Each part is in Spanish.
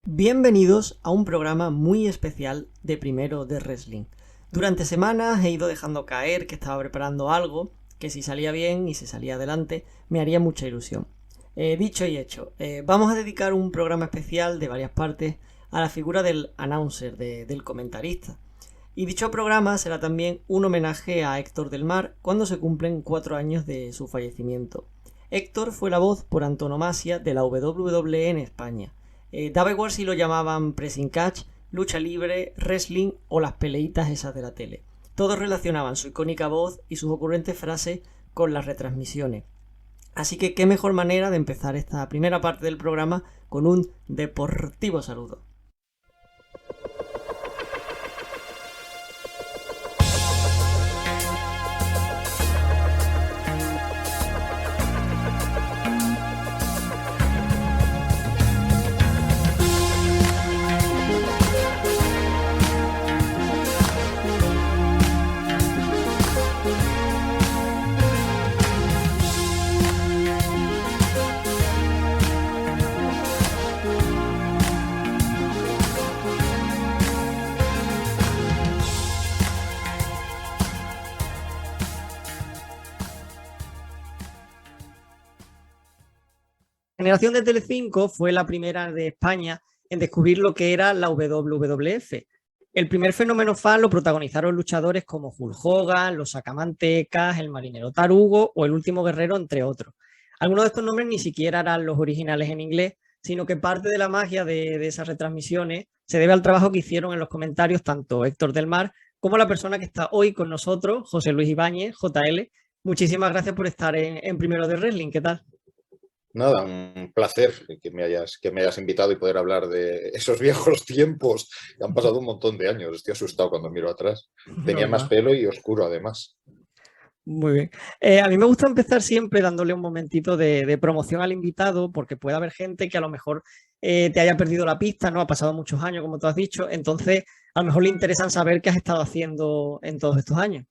Bienvenidos a un programa muy especial de Primero de Wrestling. Durante semanas he ido dejando caer que estaba preparando algo que si salía bien y si salía adelante me haría mucha ilusión. Dicho y hecho, vamos a dedicar un programa especial de varias partes a la figura del announcer, del comentarista. Y dicho programa será también un homenaje a Héctor del Mar cuando se cumplen 4 años de su fallecimiento. Héctor fue la voz por antonomasia de la WWE en España. Daba igual si lo llamaban pressing catch, lucha libre, wrestling o las peleitas esas de la tele. Todos relacionaban su icónica voz y sus ocurrentes frases con las retransmisiones. Así que qué mejor manera de empezar esta primera parte del programa con un deportivo saludo. La generación de Telecinco fue la primera de España en descubrir lo que era la WWF. El primer fenómeno fan lo protagonizaron luchadores como Hulk Hogan, los Sacamantecas, el Marinero Tarugo o el Último Guerrero, entre otros. Algunos de estos nombres ni siquiera eran los originales en inglés, sino que parte de la magia de esas retransmisiones se debe al trabajo que hicieron en los comentarios tanto Héctor del Mar como la persona que está hoy con nosotros, José Luis Ibáñez, JL. Muchísimas gracias por estar en Primero de Wrestling. ¿Qué tal? Nada, un placer que me hayas invitado y poder hablar de esos viejos tiempos. Han pasado un montón de años, estoy asustado cuando miro atrás. Tenía más Normal. pelo y oscuro además. Muy bien. A mí me gusta empezar siempre dándole un momentito de promoción al invitado, porque puede haber gente que a lo mejor te haya perdido la pista, ¿no? Ha pasado muchos años, como tú has dicho, entonces a lo mejor le interesan saber qué has estado haciendo en todos estos años.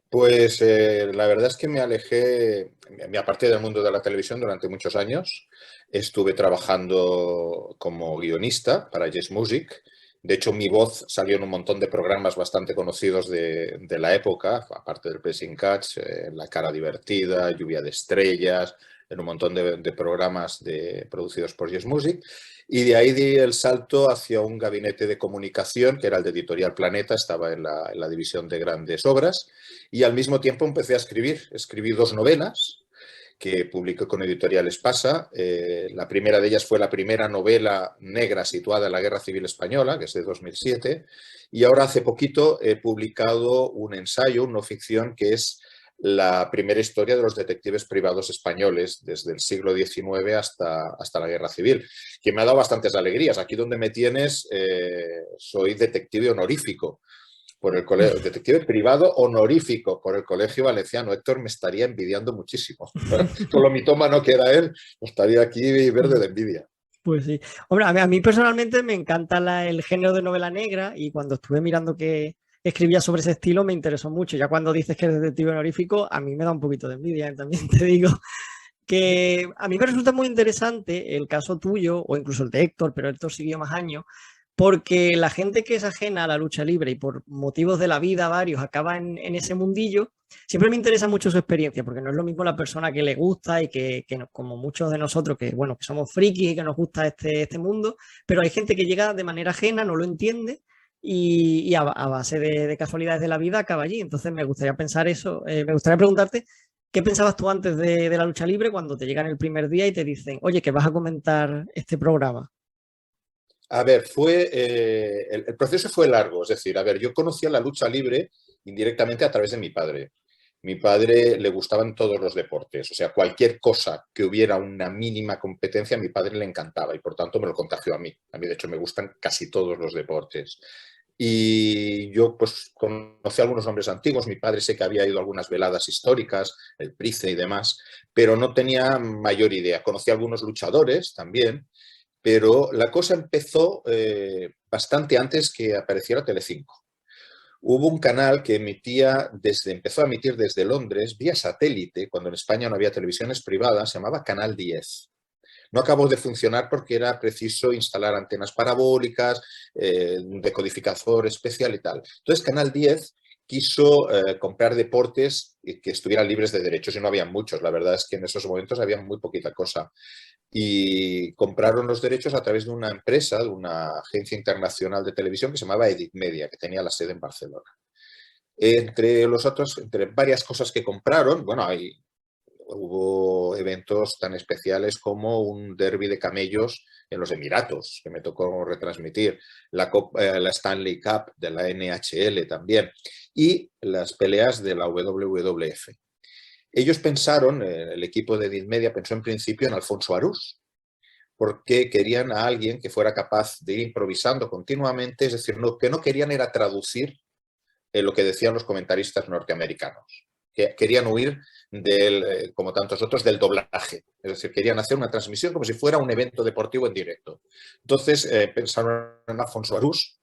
Pues la verdad es que me alejé, me aparté del mundo de la televisión durante muchos años. Estuve trabajando como guionista para Yes Music. De hecho, mi voz salió en un montón de programas bastante conocidos de la época, aparte del Pressing Catch, La Cara Divertida, Lluvia de Estrellas, en un montón de programas producidos por Yes Music. Y de ahí di el salto hacia un gabinete de comunicación, que era el de Editorial Planeta, estaba en la división de grandes obras. Y al mismo tiempo empecé a escribir. Escribí 2 novelas que publiqué con Editorial Espasa. La primera de ellas fue la primera novela negra situada en la Guerra Civil Española, que es de 2007. Y ahora hace poquito he publicado un ensayo, una no ficción, que es la primera historia de los detectives privados españoles desde el siglo XIX hasta la Guerra Civil, que me ha dado bastantes alegrías. Aquí donde me tienes, soy detective honorífico por el colegio, detective privado honorífico por el Colegio Valenciano. Héctor me estaría envidiando muchísimo. Con lo mitómano que era él, estaría aquí verde de envidia. Pues sí. Hombre, a mí personalmente me encanta el género de novela negra y cuando estuve mirando que escribía sobre ese estilo me interesó mucho. Ya cuando dices que eres detective honorífico, a mí me da un poquito de envidia, también te digo. Que a mí me resulta muy interesante el caso tuyo o incluso el de Héctor, pero Héctor siguió más años, porque la gente que es ajena a la lucha libre y por motivos de la vida varios acaba en ese mundillo, siempre me interesa mucho su experiencia, porque no es lo mismo la persona que le gusta y como muchos de nosotros, que bueno, que somos frikis y que nos gusta este mundo, pero hay gente que llega de manera ajena, no lo entiende y a base de casualidades de la vida acaba allí. Entonces me gustaría pensar eso, me gustaría preguntarte. ¿Qué pensabas tú antes de la lucha libre cuando te llegan el primer día y te dicen, oye, que vas a comentar este programa? A ver, el proceso fue largo. Es decir, a ver, yo conocía la lucha libre indirectamente a través de mi padre. Mi padre le gustaban todos los deportes, o sea, cualquier cosa que hubiera una mínima competencia, a mi padre le encantaba y por tanto me lo contagió a mí. A mí, de hecho, me gustan casi todos los deportes. Y yo, pues, conocí a algunos nombres antiguos. Mi padre sé que había ido a algunas veladas históricas, el Price y demás, pero no tenía mayor idea. Conocí a algunos luchadores también, pero la cosa empezó bastante antes que apareciera Telecinco. Hubo un canal que empezó a emitir desde Londres, vía satélite, cuando en España no había televisiones privadas, se llamaba Canal 10. No acabó de funcionar porque era preciso instalar antenas parabólicas, decodificador especial y tal. Entonces, Canal 10 quiso comprar deportes que estuvieran libres de derechos y no había muchos. La verdad es que en esos momentos había muy poquita cosa. Y compraron los derechos a través de una empresa, de una agencia internacional de televisión que se llamaba Edit Media, que tenía la sede en Barcelona. Entre varias cosas que compraron, bueno, hubo eventos tan especiales como un derby de camellos en los Emiratos, que me tocó retransmitir, la Stanley Cup de la NHL también, y las peleas de la WWF. Ellos pensaron, el equipo de Edit Media pensó en principio en Alfonso Arús, porque querían a alguien que fuera capaz de ir improvisando continuamente, es decir, que no querían era traducir lo que decían los comentaristas norteamericanos. Que querían huir como tantos otros, del doblaje. Es decir, querían hacer una transmisión como si fuera un evento deportivo en directo. Entonces pensaron en Alfonso Arús,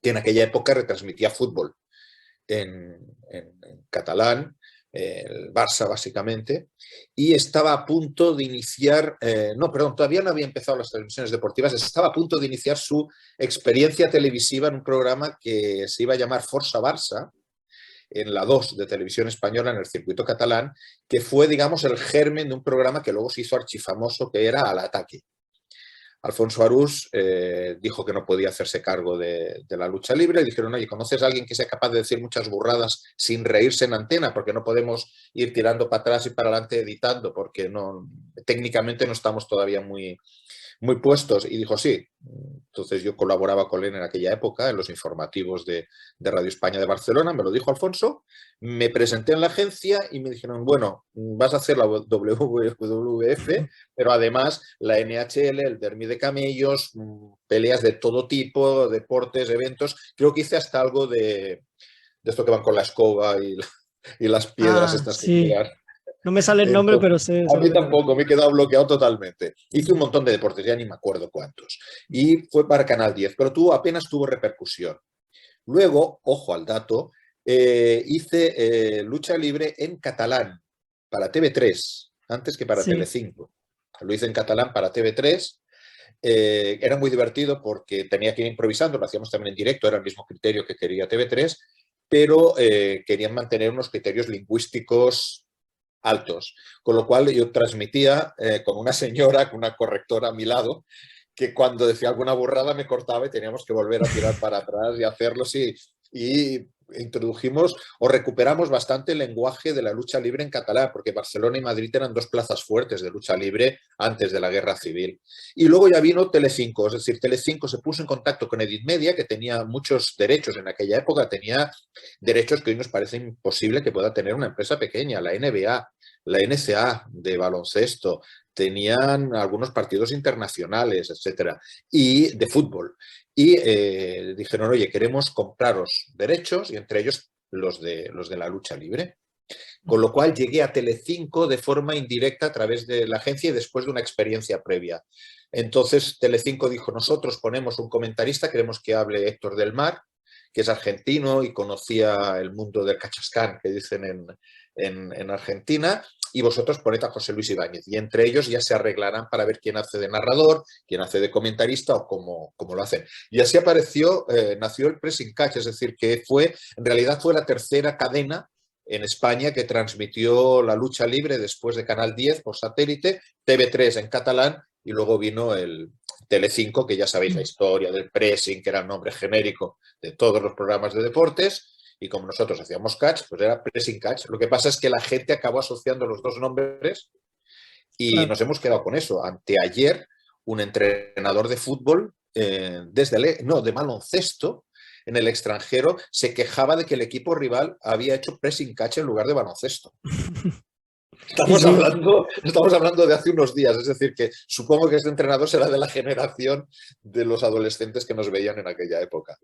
que en aquella época retransmitía fútbol en catalán, el Barça básicamente, y estaba a punto de iniciar, todavía no había empezado las transmisiones deportivas, estaba a punto de iniciar su experiencia televisiva en un programa que se iba a llamar Força Barça, en la 2 de Televisión Española, en el circuito catalán, que fue, digamos, el germen de un programa que luego se hizo archifamoso, que era Al Ataque. Alfonso Arús dijo que no podía hacerse cargo de la lucha libre y dijeron, oye, ¿conoces a alguien que sea capaz de decir muchas burradas sin reírse en antena? Porque no podemos ir tirando para atrás y para adelante editando, porque técnicamente no estamos todavía muy puestos. Y dijo, sí. Entonces yo colaboraba con él en aquella época, en los informativos de Radio España de Barcelona, me lo dijo Alfonso, me presenté en la agencia y me dijeron, bueno, vas a hacer la WWF, pero además la NHL, el derby de camellos, peleas de todo tipo, deportes, eventos. Creo que hice hasta algo de esto que van con la escoba y las piedras estas que Sí. tiran. No me sale el nombre, Entonces, pero sé a lo mí que te tampoco, refieres. me he quedado bloqueado totalmente. Hice un montón de deportes, ya ni me acuerdo cuántos. Y fue para Canal 10, pero apenas tuvo repercusión. Luego, ojo al dato, hice lucha libre en catalán para TV3, antes que para Sí. Telecinco. Lo hice en catalán para TV3. Era muy divertido porque tenía que ir improvisando, lo hacíamos también en directo, era el mismo criterio que quería TV3, pero querían mantener unos criterios lingüísticos altos. Con lo cual yo transmitía con una señora, con una correctora a mi lado, que cuando decía alguna burrada me cortaba y teníamos que volver a tirar para atrás y hacerlo así. Y introdujimos o recuperamos bastante el lenguaje de la lucha libre en catalán, porque Barcelona y Madrid eran dos plazas fuertes de lucha libre antes de la Guerra Civil. Y luego ya vino Telecinco, es decir, Telecinco se puso en contacto con Edit Media, que tenía muchos derechos en aquella época, tenía derechos que hoy nos parece imposible que pueda tener una empresa pequeña, la NBA, la NCA de baloncesto, tenían algunos partidos internacionales, etcétera, y de fútbol. Y dijeron, oye, queremos compraros derechos, y entre ellos los de la lucha libre. Con lo cual llegué a Telecinco de forma indirecta a través de la agencia y después de una experiencia previa. Entonces Telecinco dijo, nosotros ponemos un comentarista, queremos que hable Héctor del Mar, que es argentino y conocía el mundo del cachascán, que dicen en Argentina, y vosotros poned a José Luis Ibáñez. Y entre ellos ya se arreglarán para ver quién hace de narrador, quién hace de comentarista o cómo lo hacen. Y así nació el Pressing Catch, es decir, que en realidad fue la tercera cadena en España que transmitió la lucha libre después de Canal 10 por satélite, TV3 en catalán y luego vino el Telecinco, que ya sabéis la historia del pressing, que era el nombre genérico de todos los programas de deportes, y como nosotros hacíamos catch, pues era pressing catch. Lo que pasa es que la gente acabó asociando los dos nombres y Claro. nos hemos quedado con eso. Anteayer, un entrenador de fútbol, de baloncesto, en el extranjero, se quejaba de que el equipo rival había hecho pressing catch en lugar de baloncesto. Sí, sí. Estamos hablando de hace unos días, es decir, que supongo que este entrenador será de la generación de los adolescentes que nos veían en aquella época.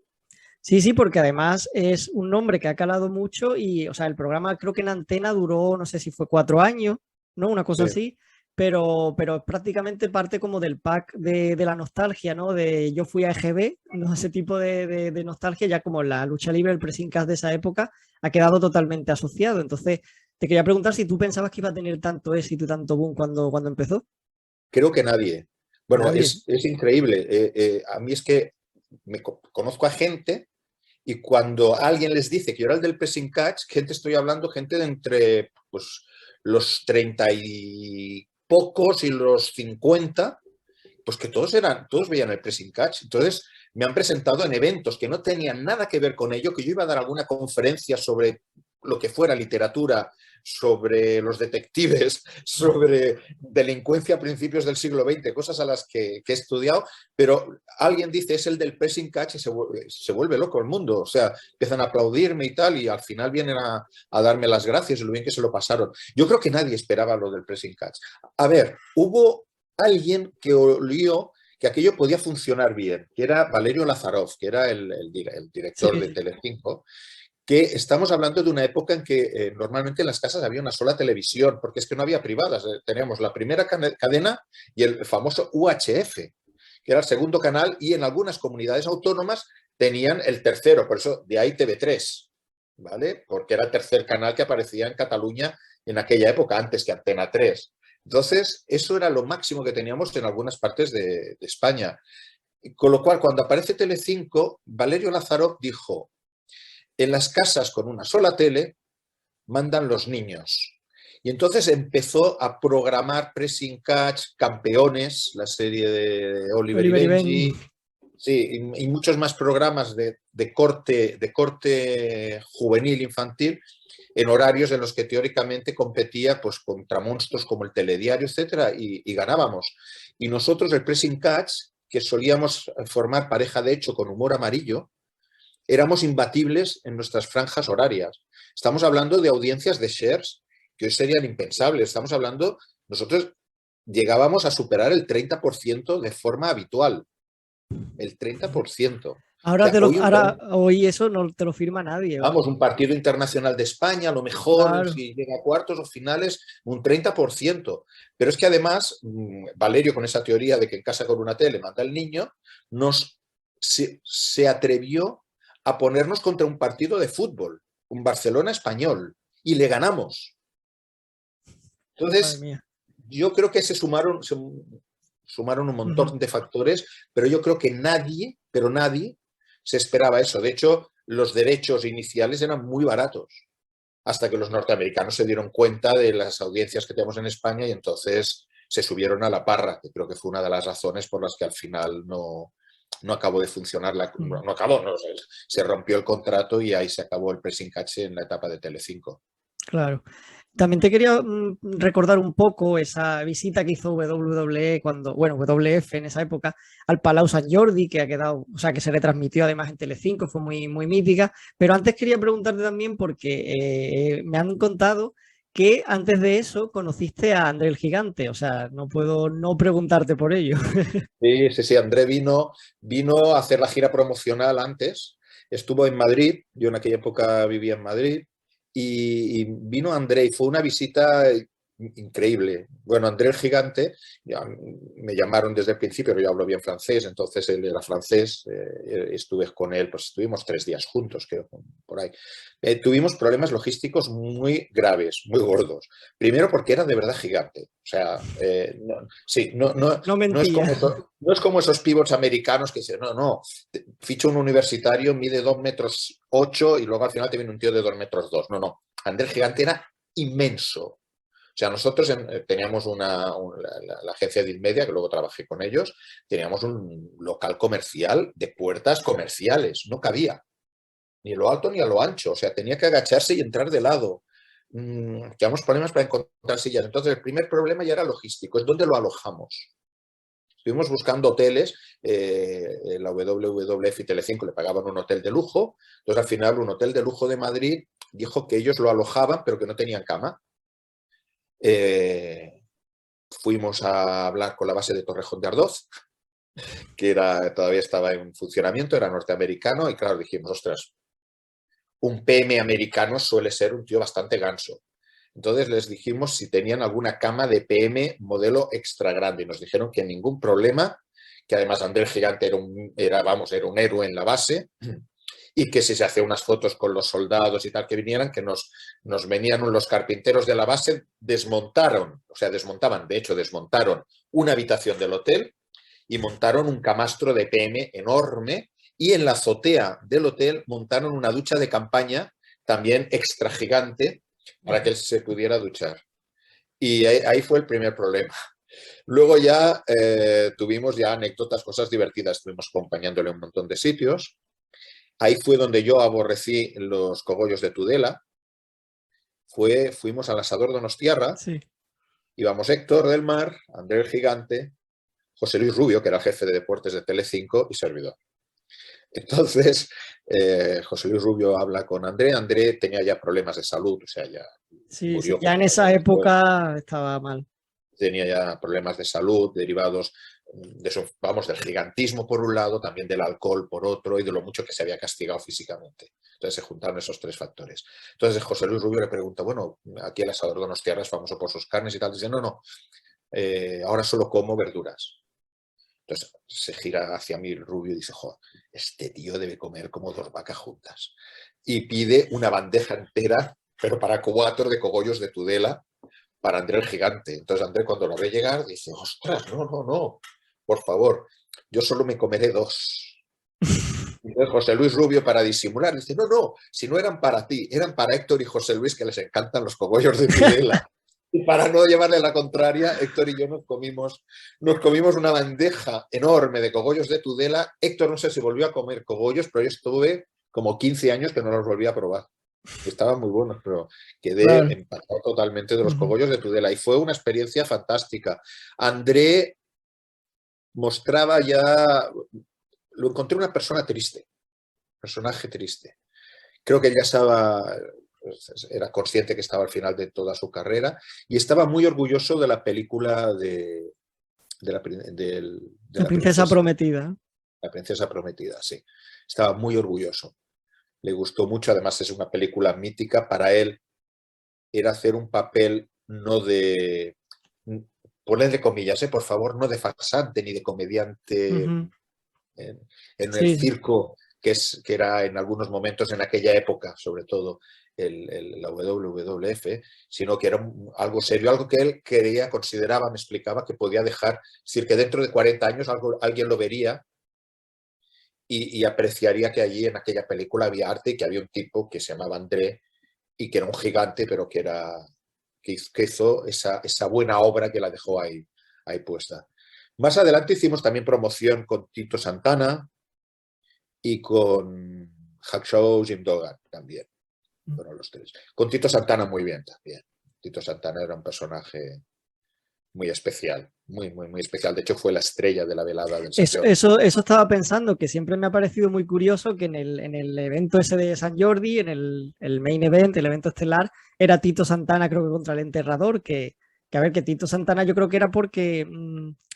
Sí, sí, porque además es un nombre que ha calado mucho y, o sea, el programa creo que en antena duró, no sé si fue 4 años, ¿no? Una cosa Sí. así, pero es prácticamente parte como del pack de la nostalgia, ¿no? De yo fui a EGB, ¿no? Ese tipo de nostalgia, ya como la lucha libre, el pressing catch de esa época, ha quedado totalmente asociado. Entonces, te quería preguntar si tú pensabas que iba a tener tanto éxito y tanto boom cuando empezó. Creo que nadie. Bueno, Nadie. es increíble. A mí es que conozco a gente y cuando alguien les dice que yo era el del pressing catch, gente estoy hablando, gente de entre pues, los 30 y pocos y los 50, pues que todos veían el pressing catch. Entonces me han presentado en eventos que no tenían nada que ver con ello, que yo iba a dar alguna conferencia sobre lo que fuera literatura, sobre los detectives, sobre delincuencia a principios del siglo XX, cosas a las que he estudiado, pero alguien dice es el del pressing catch y se vuelve loco el mundo. O sea, empiezan a aplaudirme y tal, y al final vienen a darme las gracias y lo bien que se lo pasaron. Yo creo que nadie esperaba lo del pressing catch. A ver, hubo alguien que olió que aquello podía funcionar bien, que era Valerio Lazarov, que era el Sí, director de sí. Telecinco, que estamos hablando de una época en que normalmente en las casas había una sola televisión, porque es que no había privadas. Teníamos la primera cadena y el famoso UHF, que era el segundo canal, y en algunas comunidades autónomas tenían el tercero, por eso de ahí TV3, ¿vale? Porque era el tercer canal que aparecía en Cataluña en aquella época, antes que Antena 3. Entonces, eso era lo máximo que teníamos en algunas partes de España. Con lo cual, cuando aparece Telecinco, Valerio Lazarov dijo, en las casas con una sola tele mandan los niños. Y entonces empezó a programar Pressing Catch, Campeones, la serie de Oliver y Oliver y Benji. Benji, sí, y muchos más programas de corte juvenil, infantil, en horarios en los que teóricamente competía pues, contra monstruos como el Telediario, etcétera, y ganábamos. Y nosotros, el Pressing Catch, que solíamos formar pareja de hecho con humor amarillo, éramos imbatibles en nuestras franjas horarias. Estamos hablando de audiencias de shares que hoy serían impensables. Estamos hablando, nosotros llegábamos a superar el 30% de forma habitual. El 30%. O Ahora, sea, hoy eso no te lo firma nadie. vamos, un partido internacional de España, a lo mejor, Claro. si llega a cuartos o finales, un 30%. Pero es que además, Valerio, con esa teoría de que en casa con una tele mata al niño, se atrevió a ponernos contra un partido de fútbol, un Barcelona español, y le ganamos. Madre Entonces, mía. yo creo que se sumaron un Ujú. montón de factores, pero yo creo que nadie, pero nadie, se esperaba eso. De hecho, los derechos iniciales eran muy baratos, hasta que los norteamericanos se dieron cuenta de las audiencias que tenemos en España y entonces se subieron a la parra, que creo que fue una de las razones por las que al final no acabó de funcionar, Ujú. no acabó, no, se rompió el contrato y ahí se acabó el pressing catch en la etapa de Telecinco. Claro. También te quería recordar un poco esa visita que hizo WWE cuando, bueno, WF en esa época, al Palau Sant Jordi, que ha quedado, o sea, que se retransmitió además en Telecinco, fue muy, muy mítica. Pero antes quería preguntarte también, porque me han contado que antes de eso conociste a André el Gigante, o sea, no puedo no preguntarte por ello. Sí, sí, sí, André vino a hacer la gira promocional antes, estuvo en Madrid, yo en aquella época vivía en Madrid, y vino André y fue una visita increíble. Bueno, André el Gigante, ya me llamaron desde el principio, pero yo hablo bien francés, entonces él era francés, estuve con él, pues estuvimos 3 días juntos, creo, por ahí. Tuvimos problemas logísticos muy graves, muy gordos. Primero porque era de verdad gigante, o sea, sí, No no es mentía. como esos pivots americanos que dicen, no, ficha un universitario, mide 2,8 m y luego al final te viene un tío de 2,2 m. No. Andrés Gigante era inmenso. O sea, nosotros teníamos la agencia de Inmedia, que luego trabajé con ellos, teníamos un local comercial de puertas comerciales, no cabía, ni a lo alto ni a lo ancho, o sea, tenía que agacharse y entrar de lado. Teníamos problemas para encontrar sillas. Entonces, el primer problema ya era logístico, es dónde lo alojamos. Estuvimos buscando hoteles, la WWF y Telecinco le pagaban un hotel de lujo, entonces al final un hotel de lujo de Madrid dijo que ellos lo alojaban pero que no tenían cama. Eh, Fuimos a hablar con la base de Torrejón de Ardoz, que todavía estaba en funcionamiento, era norteamericano, y claro, dijimos, ostras, un PM americano suele ser un tío bastante ganso. Entonces les dijimos si tenían alguna cama de PM modelo extra grande y nos dijeron que ningún problema, que además Andrés Gigante era un héroe en la base y que si se hacía unas fotos con los soldados y tal que vinieran, que nos venían los carpinteros de la base, desmontaron una habitación del hotel y montaron un camastro de PM enorme, y en la azotea del hotel montaron una ducha de campaña también extra gigante para que él se pudiera duchar. Y ahí fue el primer problema. Luego ya tuvimos ya anécdotas, cosas divertidas, estuvimos acompañándole a un montón de sitios. Ahí fue donde yo aborrecí los cogollos de Tudela. Fuimos al Asador Donostiarra, Sí. íbamos Héctor del Mar, André el Gigante, José Luis Rubio, que era el jefe de deportes de Telecinco, y servidor. Entonces, José Luis Rubio habla con André. André tenía ya problemas de salud, o sea, ya Sí, murió. ya en esa época estaba mal. Tenía ya problemas de salud derivados del gigantismo por un lado, también del alcohol por otro, y de lo mucho que se había castigado físicamente. Entonces se juntaron esos tres factores. Entonces José Luis Rubio le pregunta, bueno, aquí el Asador Donostiarra es famoso por sus carnes y tal. Dice, no, ahora solo como verduras. Entonces se gira hacia mí el Rubio y dice, joder, este tío debe comer como 2 vacas juntas. Y pide una bandeja entera, pero para 4 de cogollos de Tudela, para André el Gigante. Entonces André, cuando lo ve llegar, dice, ostras, no, por favor, yo solo me comeré 2. Entonces José Luis Rubio, para disimular, dice, no, si no eran para ti, eran para Héctor y José Luis, que les encantan los cogollos de Tudela. Y para no llevarle la contraria, Héctor y yo nos comimos una bandeja enorme de cogollos de Tudela. Héctor no sé si volvió a comer cogollos, pero yo estuve como 15 años que no los volví a probar. Estaban muy buenos, pero quedé empatado totalmente de los cogollos de Tudela, y fue una experiencia fantástica. André mostraba ya, lo encontré una persona triste, personaje triste. Creo que él ya era consciente que estaba al final de toda su carrera, y estaba muy orgulloso de la película de la Princesa Prometida. La Princesa Prometida, sí. Estaba muy orgulloso. Le gustó mucho, además es una película mítica. Para él era hacer un papel no de, ponedle comillas, por favor, no de farsante ni de comediante en el circo, que era en algunos momentos en aquella época, sobre todo la WWF, sino que era algo serio, algo que él consideraba, me explicaba, que podía dejar, es decir, que dentro de 40 años alguien lo vería y apreciaría que allí en aquella película había arte, y que había un tipo que se llamaba André y que era un gigante, pero que hizo esa buena obra que la dejó ahí puesta. Más adelante hicimos también promoción con Tito Santana y con Hacksaw Jim Duggan también. Fueron los 3. Con Tito Santana muy bien también. Tito Santana era un personaje muy especial, muy especial. De hecho, fue la estrella de la velada del San Jordi. Eso estaba pensando, que siempre me ha parecido muy curioso que en el evento ese de San Jordi, en el main event, el evento estelar, era Tito Santana, creo que contra el Enterrador, que a ver, que Tito Santana yo creo que era porque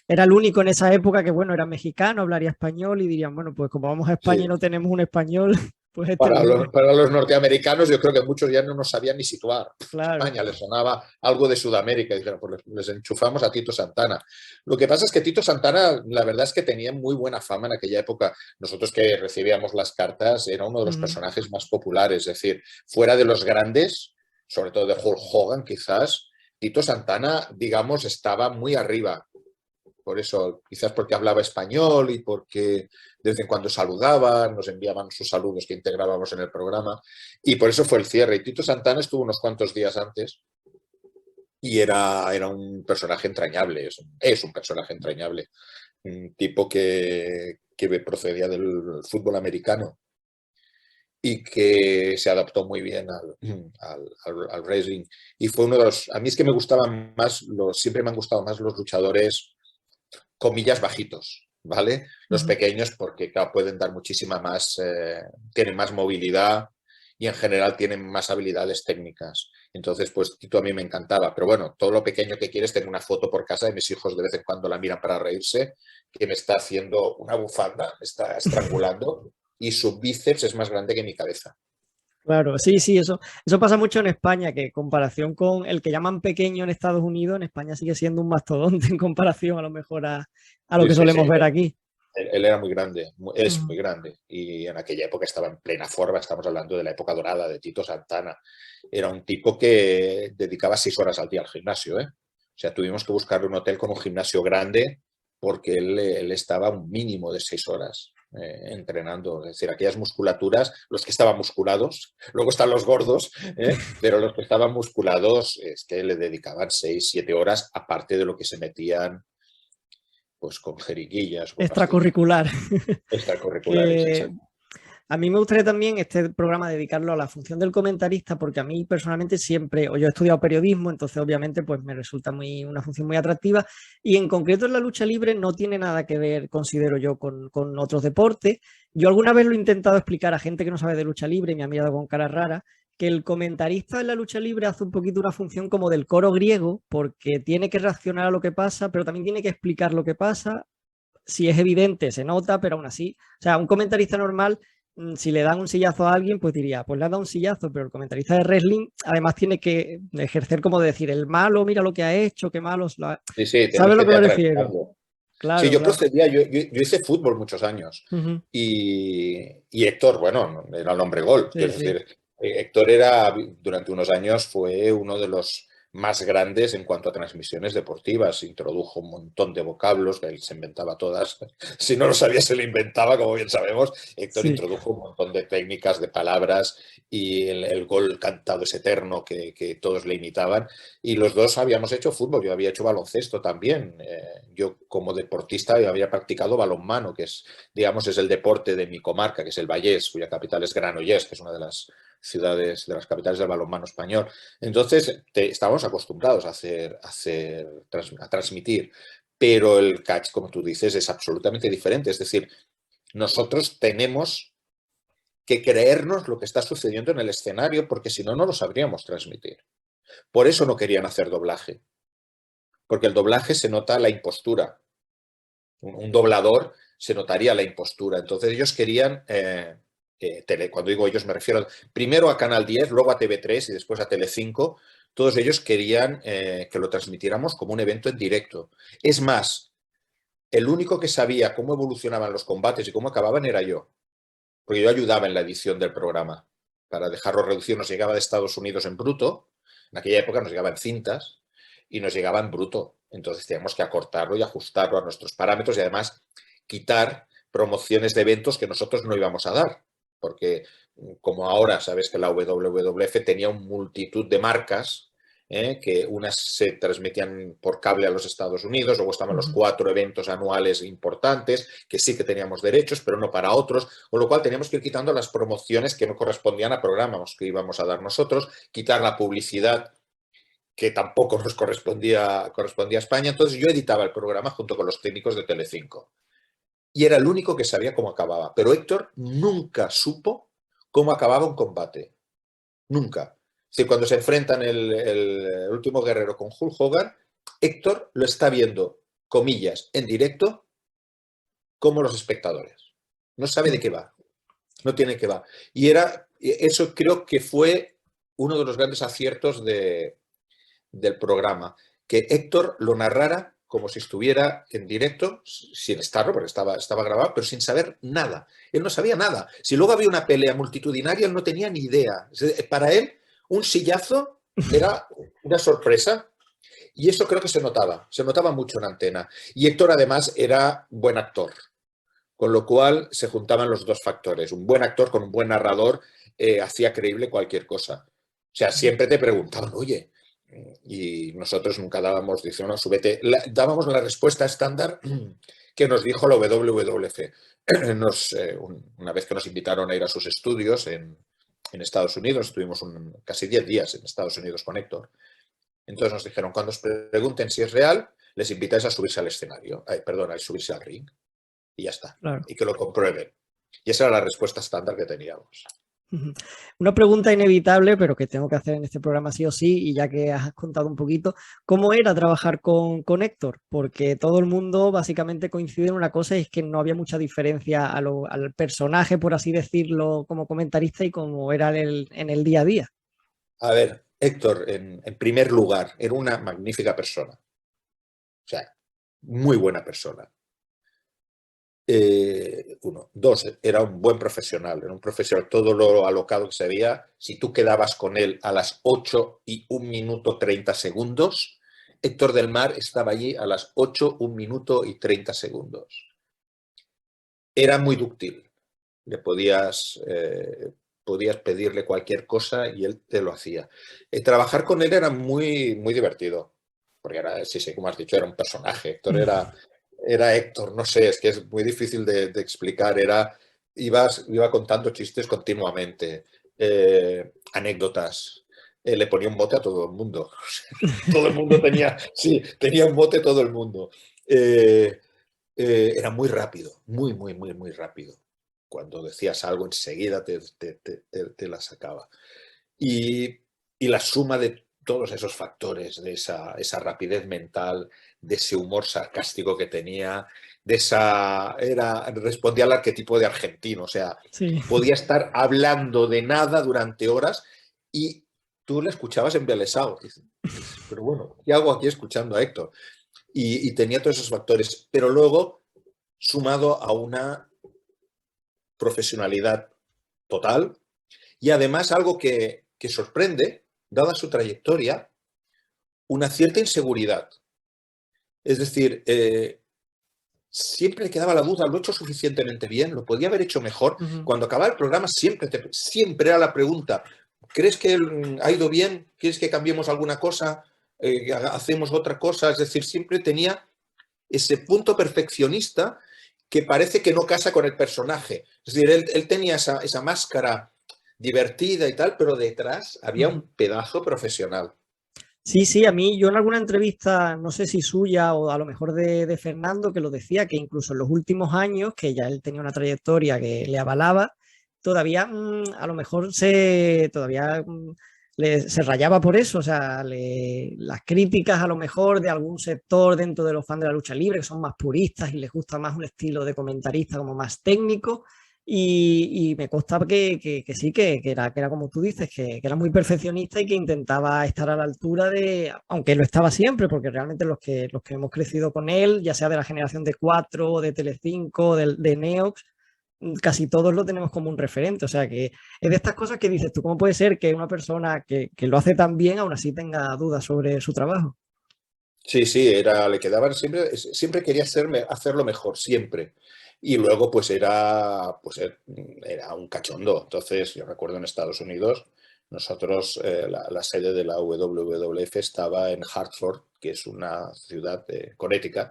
era el único en esa época que, bueno, era mexicano, hablaría español, y dirían, bueno, pues como vamos a España y no tenemos un español, pues para los norteamericanos yo creo que muchos ya no nos sabían ni situar. Claro. España les sonaba algo de Sudamérica, y dijeron, pues les enchufamos a Tito Santana. Lo que pasa es que Tito Santana, la verdad es que tenía muy buena fama en aquella época. Nosotros que recibíamos las cartas, era uno de los personajes más populares, es decir, fuera de los grandes, sobre todo de Hulk Hogan quizás, Tito Santana, digamos, estaba muy arriba. Por eso, quizás porque hablaba español y porque de vez en cuando saludaban, nos enviaban sus saludos que integrábamos en el programa, y por eso fue el cierre. Y Tito Santana estuvo unos cuantos días antes y era un personaje entrañable, es un personaje entrañable, un tipo que procedía del fútbol americano y que se adaptó muy bien al wrestling. Y fue uno de los... A mí es que me gustaban más, siempre me han gustado más los luchadores, comillas, bajitos, ¿vale? Los pequeños, porque claro, pueden dar muchísima más, tienen más movilidad y en general tienen más habilidades técnicas. Entonces, pues Tito a mí me encantaba. Pero bueno, todo lo pequeño que quieres, tengo una foto por casa y mis hijos de vez en cuando la miran para reírse, que me está haciendo una bufanda, me está estrangulando y su bíceps es más grande que mi cabeza. Claro, sí, eso pasa mucho en España, que en comparación con el que llaman pequeño en Estados Unidos, en España sigue siendo un mastodonte en comparación a lo mejor a lo que solemos ver aquí. Él era muy grande, es Ujú. muy grande. Y en aquella época estaba en plena forma, estamos hablando de la época dorada de Tito Santana. Era un tipo que dedicaba 6 horas al día al gimnasio, ¿eh? O sea, tuvimos que buscarle un hotel con un gimnasio grande porque él estaba un mínimo de 6 horas entrenando. Es decir, aquellas musculaturas, los que estaban musculados, luego están los gordos, pero los que estaban musculados es que le dedicaban 6, 7 horas, aparte de lo que se metían pues con jeriquillas, con pastillas Extracurricular. extracurriculares, Que exacto. a mí me gustaría también este programa dedicarlo a la función del comentarista, porque a mí personalmente siempre, o yo he estudiado periodismo, entonces obviamente pues me resulta una función muy atractiva, y en concreto en la lucha libre no tiene nada que ver, considero yo, con otros deportes. Yo alguna vez lo he intentado explicar a gente que no sabe de lucha libre y me ha mirado con cara rara, que el comentarista en la lucha libre hace un poquito una función como del coro griego, porque tiene que reaccionar a lo que pasa, pero también tiene que explicar lo que pasa. Si es evidente, se nota, pero aún así, o sea, un comentarista normal, si le dan un sillazo a alguien, pues diría, pues le ha dado un sillazo, pero el comentarista de wrestling además tiene que ejercer como decir, el malo, mira lo que ha hecho, qué malos lo ha... Sí, sí, ¿Sabes tienes a lo que que me refiero? teatralizarlo. Sí, Claro, yo claro. procedía, yo hice fútbol muchos años Ujú. y Héctor, bueno, era el hombre gol. Sí, Quiero sí. decir, Héctor era, durante unos años, fue uno de los más grandes en cuanto a transmisiones deportivas. Introdujo un montón de vocablos, que él se inventaba todas. Si no lo sabía, se lo inventaba, como bien sabemos. Héctor Sí. introdujo un montón de técnicas, de palabras y el gol cantado es eterno que todos le imitaban. Y los dos habíamos hecho fútbol, yo había hecho baloncesto también. Yo como deportista había practicado balonmano, que es, digamos, es el deporte de mi comarca, que es el Vallés, cuya capital es Granollers, que es una de las ciudades, de las capitales del balonmano español. Entonces, estábamos acostumbrados a transmitir, pero el catch, como tú dices, es absolutamente diferente. Es decir, nosotros tenemos que creernos lo que está sucediendo en el escenario, porque si no, no lo sabríamos transmitir. Por eso no querían hacer doblaje, porque el doblaje se nota la impostura. Un doblador se notaría la impostura. Entonces ellos querían, cuando digo ellos me refiero primero a Canal 10, luego a TV3 y después a Telecinco, todos ellos querían que lo transmitiéramos como un evento en directo. Es más, el único que sabía cómo evolucionaban los combates y cómo acababan era yo, porque yo ayudaba en la edición del programa. Para dejarlo reducido nos llegaba de Estados Unidos en bruto, en aquella época nos llegaba en cintas y nos llegaba en bruto. Entonces teníamos que acortarlo y ajustarlo a nuestros parámetros y además quitar promociones de eventos que nosotros no íbamos a dar. Porque como ahora sabes que la WWF tenía una multitud de marcas, que unas se transmitían por cable a los Estados Unidos, luego estaban los Ujú. 4 eventos anuales importantes, que sí que teníamos derechos, pero no para otros, con lo cual teníamos que ir quitando las promociones que no correspondían a programas que íbamos a dar nosotros, quitar la publicidad que tampoco nos correspondía a España. Entonces yo editaba el programa junto con los técnicos de Telecinco. Y era el único que sabía cómo acababa. Pero Héctor nunca supo cómo acababa un combate. Nunca. Si cuando se enfrentan el último guerrero con Hulk Hogan, Héctor lo está viendo, comillas, en directo, como los espectadores. No sabe de Mm. qué va. No tiene que va. Eso creo que fue uno de los grandes aciertos del programa, que Héctor lo narrara como si estuviera en directo, sin estarlo, porque estaba grabado, pero sin saber nada. Él no sabía nada. Si luego había una pelea multitudinaria, él no tenía ni idea. Para él, un sillazo era una sorpresa. Y eso creo que se notaba mucho en antena. Y Héctor además era buen actor, con lo cual se juntaban los dos factores. Un buen actor con un buen narrador hacía creíble cualquier cosa. O sea, siempre te preguntaban, oye, y nosotros nunca dábamos, dice, no, súbete, dábamos la respuesta estándar que nos dijo la WWF. Una vez que nos invitaron a ir a sus estudios en Estados Unidos, estuvimos casi 10 días en Estados Unidos con Héctor. Entonces nos dijeron, cuando os pregunten si es real, les invitáis a subirse al escenario, perdón, a subirse al ring y ya está. Claro. Y que lo comprueben. Y esa era la respuesta estándar que teníamos. Ujú. Una pregunta inevitable, pero que tengo que hacer en este programa sí o sí, y ya que has contado un poquito, ¿cómo era trabajar con Héctor? Porque todo el mundo básicamente coincide en una cosa, y es que no había mucha diferencia al personaje, por así decirlo, como comentarista y como era en el día a día. A ver, Héctor, en primer lugar, era una magnífica persona. O sea, muy buena persona. Uno. Dos, era un buen profesional, era un profesional, todo lo alocado que se veía. Si tú quedabas con él a las 8 y 1 minuto 30 segundos, Héctor del Mar estaba allí a las 8, 1 minuto y 30 segundos. Era muy dúctil, le podías pedirle cualquier cosa y él te lo hacía. Trabajar con él era muy, muy divertido, porque era, sí, sí, como has dicho, era un personaje. Héctor era Héctor, no sé, es que es muy difícil de explicar. Iba contando chistes continuamente, anécdotas. Le ponía un bote a todo el mundo. Todo el mundo tenía, sí, tenía un bote todo el mundo. Era muy rápido, muy, muy, muy, muy rápido. Cuando decías algo, enseguida te la sacaba. Y, y la suma de todos esos factores, de esa rapidez mental, de ese humor sarcástico que tenía, respondía al arquetipo de argentino, o sea, Sí. podía estar hablando de nada durante horas y tú le escuchabas embelesado. Pero bueno, ¿qué hago aquí escuchando a Héctor? Y tenía todos esos factores, pero luego sumado a una profesionalidad total y además algo que sorprende, dada su trayectoria, una cierta inseguridad. Es decir, siempre le quedaba la duda, ¿lo he hecho suficientemente bien? ¿Lo podía haber hecho mejor? Ujú. Cuando acababa el programa siempre era la pregunta, ¿crees que ha ido bien? ¿Quieres que cambiemos alguna cosa? ¿Hacemos otra cosa? Es decir, siempre tenía ese punto perfeccionista que parece que no casa con el personaje. Es decir, él tenía esa máscara divertida y tal, pero detrás había Ujú. un pedazo profesional. Sí, sí, a mí, yo en alguna entrevista, no sé si suya o a lo mejor de Fernando, que lo decía, que incluso en los últimos años, que ya él tenía una trayectoria que le avalaba, todavía a lo mejor todavía se rayaba por eso, o sea, las críticas a lo mejor de algún sector dentro de los fans de la lucha libre, que son más puristas y les gusta más un estilo de comentarista como más técnico. Y me consta que sí, que era como tú dices, que era muy perfeccionista y que intentaba estar a la altura aunque lo estaba siempre, porque realmente los que hemos crecido con él, ya sea de la generación de 4 de Telecinco, de Neox, casi todos lo tenemos como un referente. O sea que es de estas cosas que dices tú, ¿cómo puede ser que una persona que lo hace tan bien aún así tenga dudas sobre su trabajo? Sí, sí, le quedaban siempre quería hacerlo mejor, siempre. Y luego, era un cachondo. Entonces, yo recuerdo en Estados Unidos, nosotros, la sede de la WWF estaba en Hartford, que es una ciudad de Connecticut,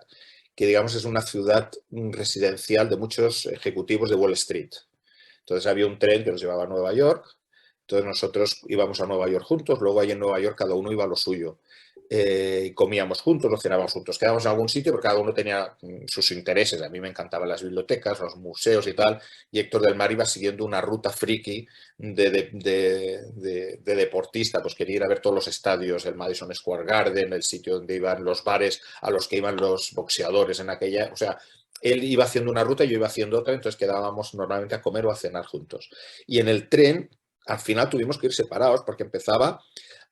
que digamos es una ciudad residencial de muchos ejecutivos de Wall Street. Entonces había un tren que nos llevaba a Nueva York, entonces nosotros íbamos a Nueva York juntos, luego ahí en Nueva York cada uno iba a lo suyo. Comíamos juntos, nos cenábamos juntos, quedábamos en algún sitio, porque cada uno tenía sus intereses. A mí me encantaban las bibliotecas, los museos y tal, y Héctor del Mar iba siguiendo una ruta friki de deportista, pues quería ir a ver todos los estadios, el Madison Square Garden, el sitio donde iban los bares a los que iban los boxeadores en aquella, o sea, él iba haciendo una ruta y yo iba haciendo otra, entonces quedábamos normalmente a comer o a cenar juntos. Y en el tren, al final tuvimos que ir separados porque empezaba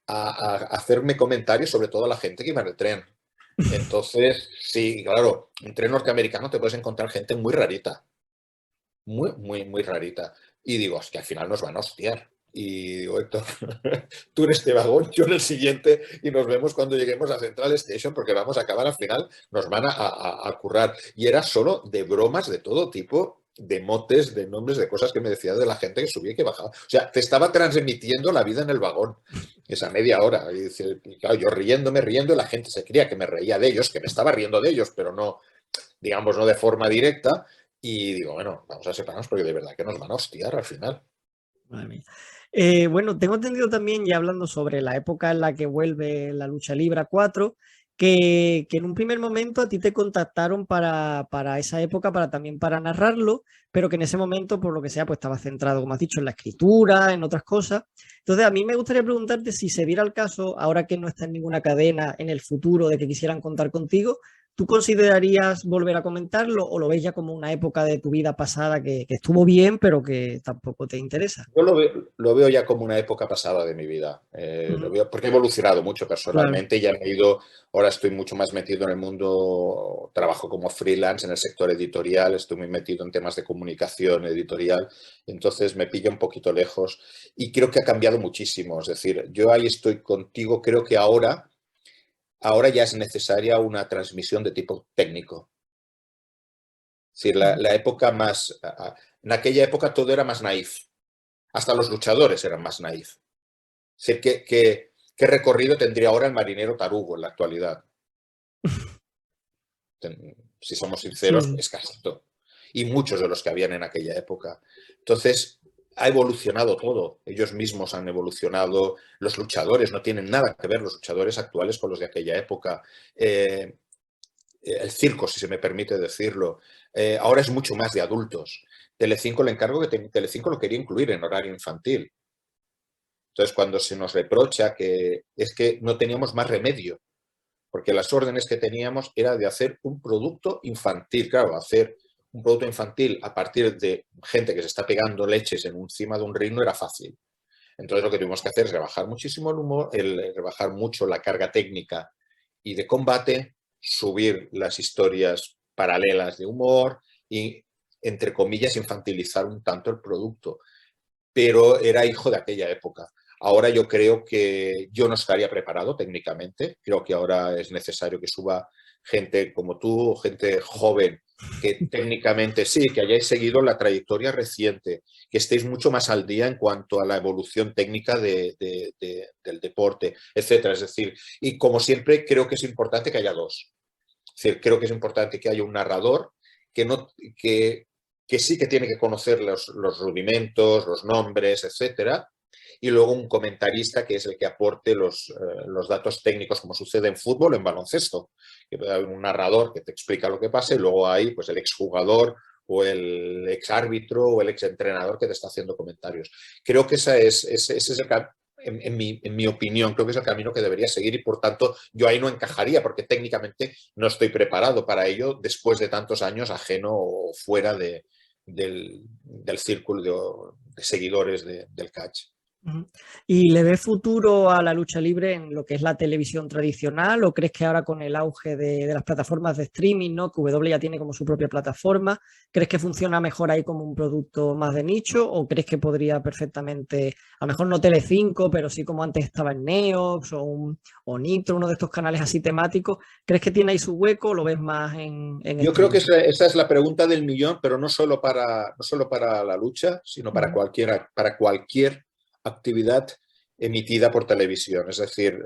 a hacerme comentarios sobre todo a la gente que iba en el tren. Entonces, sí, claro, en tren norteamericano te puedes encontrar gente muy rarita, muy, muy, muy rarita. Y digo, es que al final nos van a hostiar. Y digo, Héctor, tú en este vagón, yo en el siguiente, y nos vemos cuando lleguemos a Central Station, porque vamos a acabar al final, nos van a currar. Y era solo de bromas de todo tipo, de motes, de nombres, de cosas que me decía de la gente que subía y que bajaba. O sea, te estaba transmitiendo la vida en el vagón, esa media hora. Y claro, yo riéndome, riendo, y la gente se creía que me reía de ellos, que me estaba riendo de ellos, pero no, digamos, no de forma directa. Y digo, bueno, vamos a separarnos porque de verdad que nos van a hostiar al final. Madre mía. Bueno, tengo entendido también, ya hablando sobre la época en la que vuelve la lucha libre a 4, que en un primer momento a ti te contactaron para esa época, también para narrarlo, pero que en ese momento, por lo que sea, pues estaba centrado, como has dicho, en la escritura, en otras cosas. Entonces, a mí me gustaría preguntarte si se diera el caso, ahora que no está en ninguna cadena, en el futuro, de que quisieran contar contigo, ¿Tú considerarías volver a comentarlo o lo ves ya como una época de tu vida pasada que estuvo bien, pero que tampoco te interesa? Yo lo veo ya como una época pasada de mi vida. Lo Ujú. veo, porque he evolucionado mucho Claro. personalmente, ya me he ido, ahora estoy mucho más metido en el mundo, trabajo como freelance en el sector editorial, estoy muy metido en temas de comunicación editorial, entonces me pilla un poquito lejos y creo que ha cambiado muchísimo. Es decir, yo ahí estoy contigo, creo que ahora ya es necesaria una transmisión de tipo técnico. Es decir, Ujú. la época más, en aquella época todo era más naif, hasta los luchadores eran más naif. Es decir, ¿qué recorrido tendría ahora el marinero tarugo en la actualidad? Si somos sinceros, Sí. escasito. Y muchos de los que habían en aquella época. Entonces, ha evolucionado todo. Ellos mismos han evolucionado. Los luchadores no tienen nada que ver los luchadores actuales con los de aquella época. El circo, si se me permite decirlo, ahora es mucho más de adultos. Telecinco le encargo que Telecinco lo quería incluir en horario infantil. Entonces, cuando se nos reprocha que es que no teníamos más remedio, porque las órdenes que teníamos era de hacer un producto infantil. Claro, hacer un producto infantil a partir de gente que se está pegando leches encima de un ring no era fácil. Entonces, lo que tuvimos que hacer es rebajar muchísimo el humor, rebajar mucho la carga técnica y de combate, subir las historias paralelas de humor y, entre comillas, infantilizar un tanto el producto, pero era hijo de aquella época. Ahora yo creo que yo no estaría preparado técnicamente, creo que ahora es necesario que suba gente como tú, gente joven, que técnicamente sí, que hayáis seguido la trayectoria reciente, que estéis mucho más al día en cuanto a la evolución técnica del deporte, etcétera. Es decir, y como siempre, creo que es importante que haya dos. Es decir, creo que es importante que haya un narrador que, no, que sí que tiene que conocer los rudimentos, los nombres, etcétera, y luego un comentarista que es el que aporte los datos técnicos, como sucede en fútbol o en baloncesto. Que puede haber un narrador que te explica lo que pasa y luego hay pues, el exjugador o el exárbitro o el exentrenador que te está haciendo comentarios. Creo que ese es el, en mi opinión, creo que es el camino que debería seguir y por tanto yo ahí no encajaría porque técnicamente no estoy preparado para ello después de tantos años ajeno o fuera del círculo de seguidores del catch. Ujú. ¿Y le ves futuro a la lucha libre en lo que es la televisión tradicional o crees que ahora con el auge de las plataformas de streaming, ¿no? Que W ya tiene como su propia plataforma, ¿crees que funciona mejor ahí como un producto más de nicho o crees que podría perfectamente, a lo mejor no Telecinco, pero sí como antes estaba en Neox o Nitro, uno de estos canales así temáticos? ¿Crees que tiene ahí su hueco o lo ves más en Yo creo que streaming? esa es la pregunta del millón, pero no solo para la lucha, sino Ujú. para cualquier actividad emitida por televisión. Es decir,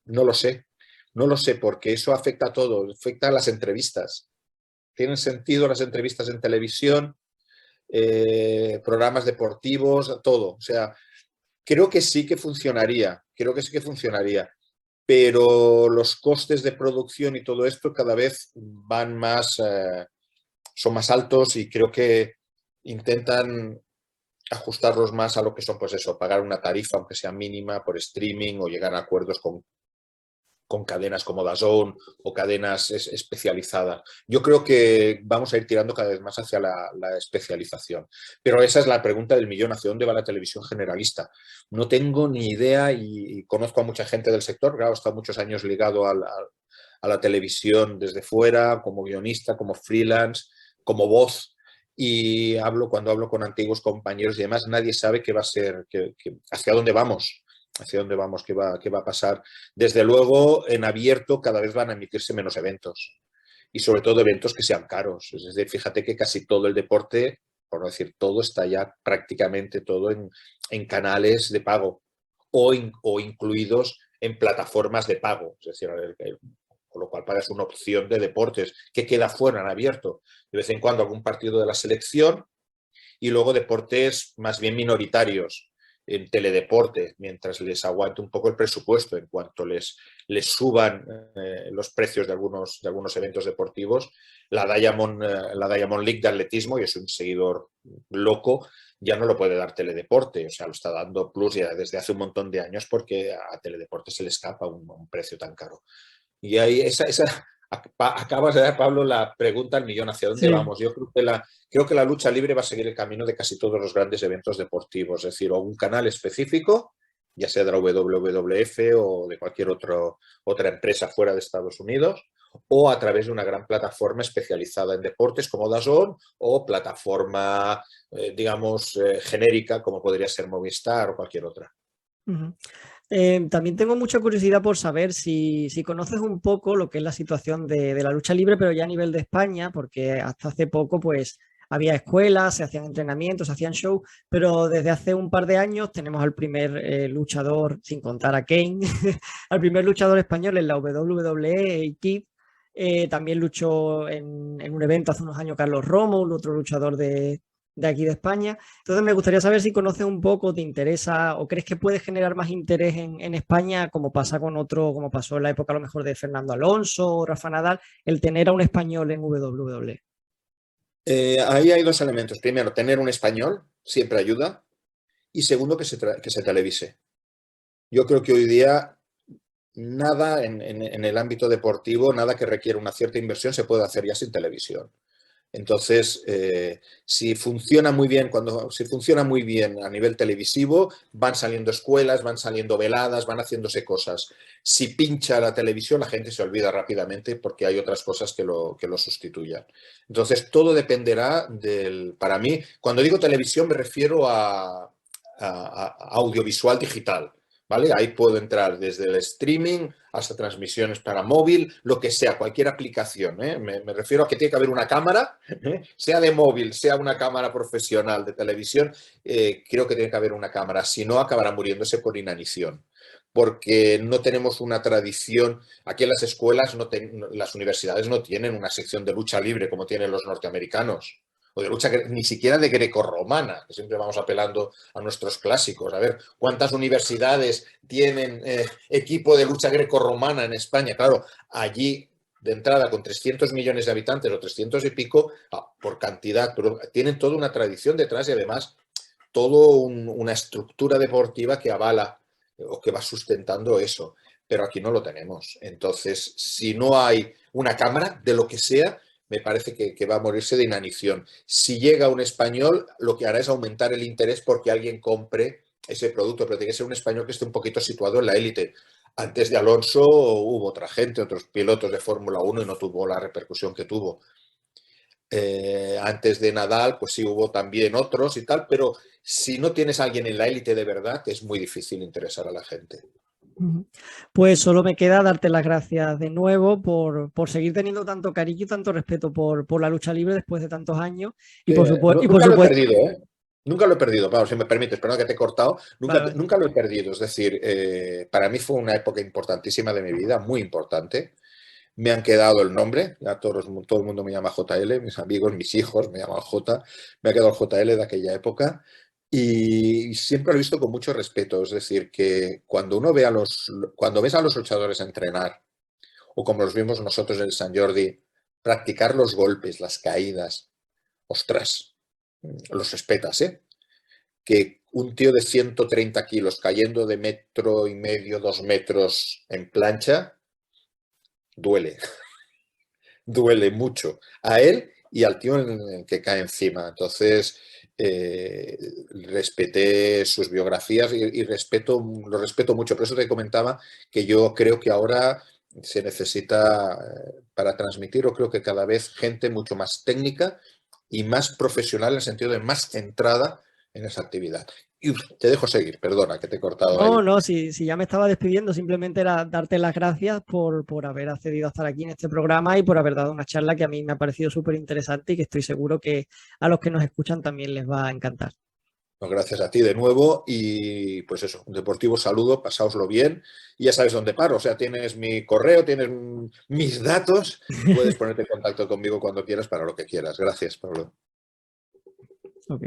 no lo sé, no lo sé porque eso afecta a todo, afecta a las entrevistas. ¿Tienen sentido las entrevistas en televisión? Programas deportivos, todo. O sea, creo que sí que funcionaría, creo que sí que funcionaría, pero los costes de producción y todo esto cada vez van más, son más altos y creo que intentan ajustarlos más a lo que son, pues eso, pagar una tarifa, aunque sea mínima, por streaming o llegar a acuerdos con cadenas como DAZN o cadenas especializadas. Yo creo que vamos a ir tirando cada vez más hacia la especialización. Pero esa es la pregunta del millón, ¿hacia dónde va la televisión generalista? No tengo ni idea y conozco a mucha gente del sector, claro, he estado muchos años ligado a la televisión desde fuera, como guionista, como freelance, como voz. Y cuando hablo con antiguos compañeros y demás, nadie sabe qué va a ser, hacia dónde vamos, qué va a pasar. Desde luego, en abierto cada vez van a emitirse menos eventos y sobre todo eventos que sean caros. Es decir, fíjate que casi todo el deporte, por no decir todo, está ya prácticamente todo en canales de pago o incluidos en plataformas de pago. Es decir, con lo cual pagas una opción de deportes que queda fuera en abierto. De vez en cuando algún partido de la selección y luego deportes más bien minoritarios en teledeporte, mientras les aguante un poco el presupuesto en cuanto les suban los precios de algunos eventos deportivos. La Diamond League de atletismo, yo soy un seguidor loco, ya no lo puede dar teledeporte, o sea, lo está dando Plus ya desde hace un montón de años porque a teledeporte se le escapa un precio tan caro. Y ahí Acabas de dar, Pablo, la pregunta al millón, ¿hacia dónde Sí. vamos? Yo creo que la lucha libre va a seguir el camino de casi todos los grandes eventos deportivos, es decir, o un canal específico, ya sea de la WWF o de cualquier otra empresa fuera de Estados Unidos, o a través de una gran plataforma especializada en deportes como DAZN o plataforma, digamos, genérica como podría ser Movistar o cualquier otra. Ujú. También tengo mucha curiosidad por saber si conoces un poco lo que es la situación de la lucha libre, pero ya a nivel de España, porque hasta hace poco pues había escuelas, se hacían entrenamientos, se hacían shows, pero desde hace un par de años tenemos al primer luchador, sin contar a Kane, al primer luchador español en la WWE, Kid. También luchó en un evento hace unos años Carlos Romo, un otro luchador de aquí de España. Entonces me gustaría saber si conoces un poco, te interesa o crees que puede generar más interés en España, como pasa con otro, como pasó en la época a lo mejor de Fernando Alonso o Rafa Nadal, el tener a un español en WWE. Ahí hay dos elementos. Primero, tener un español siempre ayuda. Y segundo, que se televise. Yo creo que hoy día nada en el ámbito deportivo, nada que requiera una cierta inversión se puede hacer ya sin televisión. Entonces, si funciona muy bien, si funciona muy bien a nivel televisivo, van saliendo escuelas, van saliendo veladas, van haciéndose cosas. Si pincha la televisión, la gente se olvida rápidamente porque hay otras cosas que lo sustituyan. Entonces, todo dependerá para mí, cuando digo televisión me refiero a audiovisual digital. ¿Vale? Ahí puedo entrar desde el streaming hasta transmisiones para móvil, lo que sea, cualquier aplicación. ¿Eh? Me refiero a que tiene que haber una cámara, sea de móvil, sea una cámara profesional de televisión, creo que tiene que haber una cámara, si no acabará muriéndose por inanición. Porque no tenemos una tradición, aquí en las escuelas, las universidades no tienen una sección de lucha libre como tienen los norteamericanos o de lucha ni siquiera de grecorromana, que siempre vamos apelando a nuestros clásicos. A ver, ¿cuántas universidades tienen equipo de lucha grecorromana en España? Claro, allí de entrada con 300 millones de habitantes o 300 y pico, por cantidad, pero tienen toda una tradición detrás y además toda una estructura deportiva que avala o que va sustentando eso. Pero aquí no lo tenemos. Entonces, si no hay una cámara de lo que sea, me parece que va a morirse de inanición. Si llega un español, lo que hará es aumentar el interés porque alguien compre ese producto, pero tiene que ser un español que esté un poquito situado en la élite. Antes de Alonso hubo otra gente, otros pilotos de Fórmula 1 y no tuvo la repercusión que tuvo. Antes de Nadal, pues sí hubo también otros y tal, pero si no tienes a alguien en la élite de verdad, es muy difícil interesar a la gente. Pues solo me queda darte las gracias de nuevo por seguir teniendo tanto cariño y tanto respeto por la lucha libre después de tantos años. Y por Nunca lo he supuesto, perdido, ¿eh? Nunca lo he perdido, Pablo, si me permites, perdón que te he cortado, vale, nunca lo he perdido. Es decir, para mí fue una época importantísima de mi vida, muy importante. Me han quedado el nombre, ya todo el mundo me llama JL, mis amigos, mis hijos me llaman J, me ha quedado el JL de aquella época y siempre lo he visto con mucho respeto. Es decir, que cuando cuando ves a los luchadores entrenar, o como los vimos nosotros en el San Jordi, practicar los golpes, las caídas, ostras, los respetas, ¿eh? Que un tío de 130 kilos cayendo de 1,5 metros, 2 metros en plancha, duele, duele mucho a él y al tío en el que cae encima. Entonces, respeté sus biografías y lo respeto mucho. Por eso te comentaba que yo creo que ahora se necesita, para transmitir, o creo que cada vez gente mucho más técnica y más profesional en el sentido de más centrada en esa actividad. Y te dejo seguir, perdona que te he cortado no, ahí. no, si ya me estaba despidiendo, simplemente era darte las gracias por haber accedido a estar aquí en este programa y por haber dado una charla que a mí me ha parecido súper interesante y que estoy seguro que a los que nos escuchan también les va a encantar. Pues gracias a ti de nuevo y pues eso, un deportivo saludo, pasáoslo bien y ya sabes dónde paro, o sea, tienes mi correo, tienes mis datos, puedes ponerte en contacto conmigo cuando quieras para lo que quieras. Gracias, Pablo. Ok.